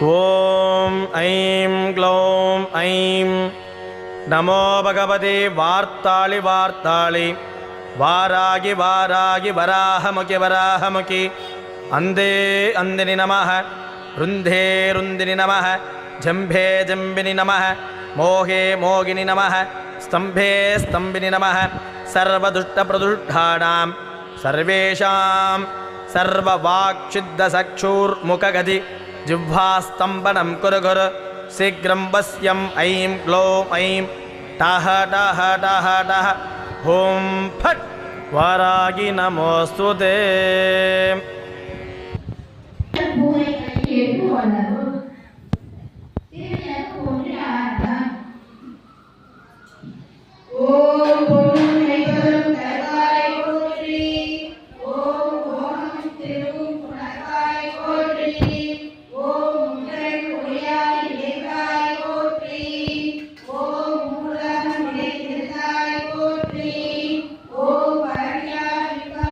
Om I'm க்ளௌம் I'm நமோ பகவதே வார்த்தாளி வார்த்தாளி வாராகி வாராகி வராஹமுகி வராஹமுகி அந்தே அந்தினி நமः ருந்தே ருந்தினி நமः ஜம்பே ஜம்பினி நமः மோகே மோகினி நமः ஸ்தம்பே ஸ்தம்பினி நமः சர்வதுஷ்டபிரதுஷ்டானாம் சர்வேஷாம் சர்வவாக்ஷித்தசக்ஷூர்முககதி जिह्वास्तम्भनं कुरु कुरु शीघ्रं वश्यं ऐं ग्लौं ऐं टः टः टः टः ॐ फट् वारागी नमोऽस्तु ते।